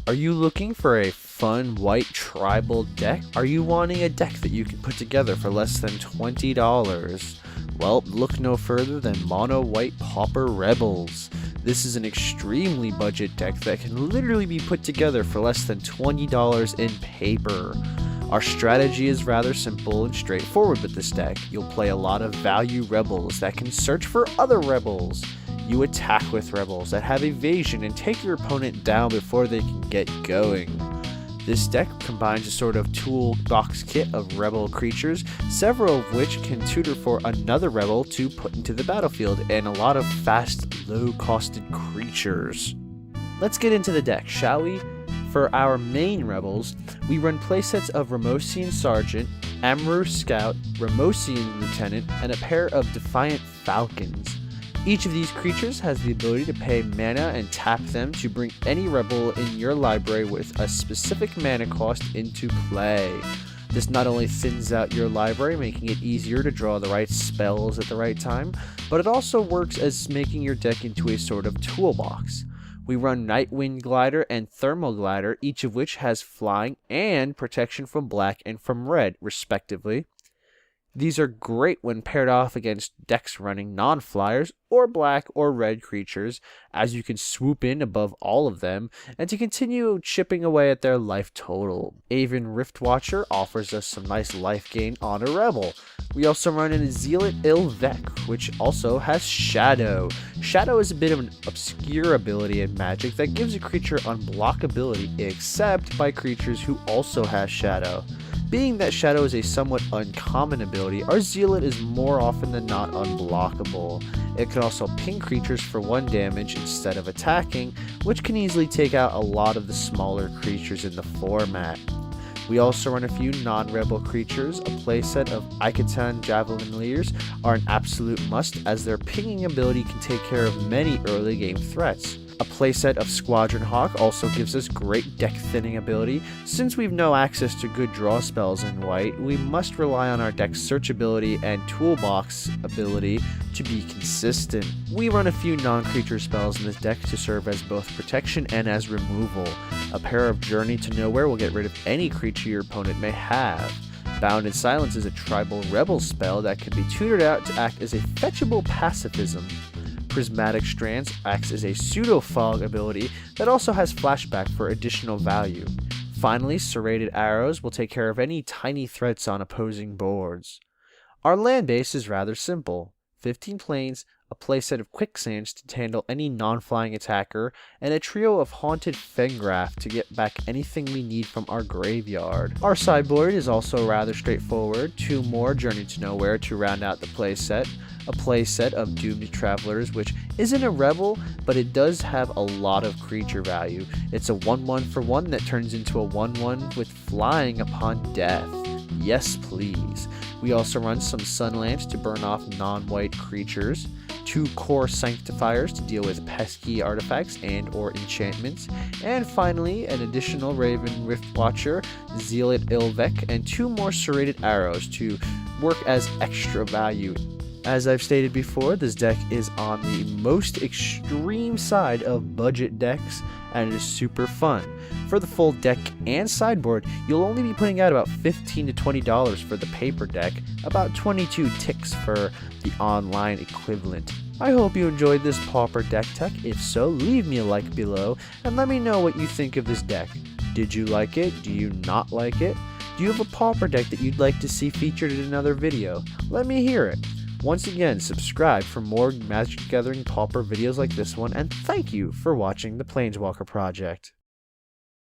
Are you looking for a fun white tribal deck? Are you wanting a deck that you can put together for less than $20? Well, look no further than Mono White Pauper Rebels. This is an extremely budget deck that can literally be put together for less than $20 in paper. Our strategy is rather simple and straightforward with this deck. You'll play a lot of value rebels that can search for other rebels. You attack with rebels that have evasion and take your opponent down before they can get going. This deck combines a sort of toolbox kit of rebel creatures, several of which can tutor for another rebel to put into the battlefield, and a lot of fast, low-costed creatures. Let's get into the deck, shall we? For our main rebels, we run playsets of Ramosian Sergeant, Amaru Scout, Ramosian Lieutenant, and a pair of Defiant Falcons. Each of these creatures has the ability to pay mana and tap them to bring any rebel in your library with a specific mana cost into play. This not only thins out your library, making it easier to draw the right spells at the right time, but it also works as making your deck into a sort of toolbox. We run Nightwind Glider and Thermal Glider, each of which has flying and protection from black and from red, respectively. These are great when paired off against decks running non-flyers or black or red creatures, as you can swoop in above all of them and to continue chipping away at their life total. Aven Riftwatcher offers us some nice life gain on a rebel. We also run in Zealot Ilvek, which also has Shadow. Shadow is a bit of an obscure ability in Magic that gives a creature unblockability except by creatures who also have Shadow. Being that Shadow is a somewhat uncommon ability, our Zealot is more often than not unblockable. It can also ping creatures for 1 damage instead of attacking, which can easily take out a lot of the smaller creatures in the format. We also run a few non-rebel creatures. A playset of Icatan Javelineers are an absolute must, as their pinging ability can take care of many early game threats. A playset of Squadron Hawk also gives us great deck thinning ability. Since we've no access to good draw spells in white, we must rely on our deck's search ability and toolbox ability to be consistent. We run a few non-creature spells in this deck to serve as both protection and as removal. A pair of Journey to Nowhere will get rid of any creature your opponent may have. Bound in Silence is a tribal rebel spell that can be tutored out to act as a fetchable pacifism. Prismatic Strands acts as a pseudo-fog ability that also has flashback for additional value. Finally, Serrated Arrows will take care of any tiny threats on opposing boards. Our land base is rather simple: 15 plains, a playset of Quicksands to handle any non-flying attacker, and a trio of Haunted Fengraf to get back anything we need from our graveyard. Our sideboard is also rather straightforward: 2 more Journey to Nowhere to round out the playset, a playset of Doomed Travelers, which isn't a rebel, but it does have a lot of creature value. It's a 1/1 for 1 that turns into a 1/1 with flying upon death. Yes, please. We also run some Sunlands to burn off non-white creatures, 2 Core Sanctifiers to deal with pesky artifacts and or enchantments, and finally an additional Raven Riftwatcher, Zealot Ilvek, and 2 more Serrated Arrows to work as extra value. As I've stated before, this deck is on the most extreme side of budget decks, and it is super fun. For the full deck and sideboard, you'll only be putting out about $15 to $20 for the paper deck, about 22 ticks for the online equivalent. I hope you enjoyed this Pauper deck tech. If so, leave me a like below and let me know what you think of this deck. Did you like it? Do you not like it? Do you have a Pauper deck that you'd like to see featured in another video? Let me hear it. Once again, subscribe for more Magic the Gathering Pauper videos like this one, and thank you for watching the Planeswalker Project.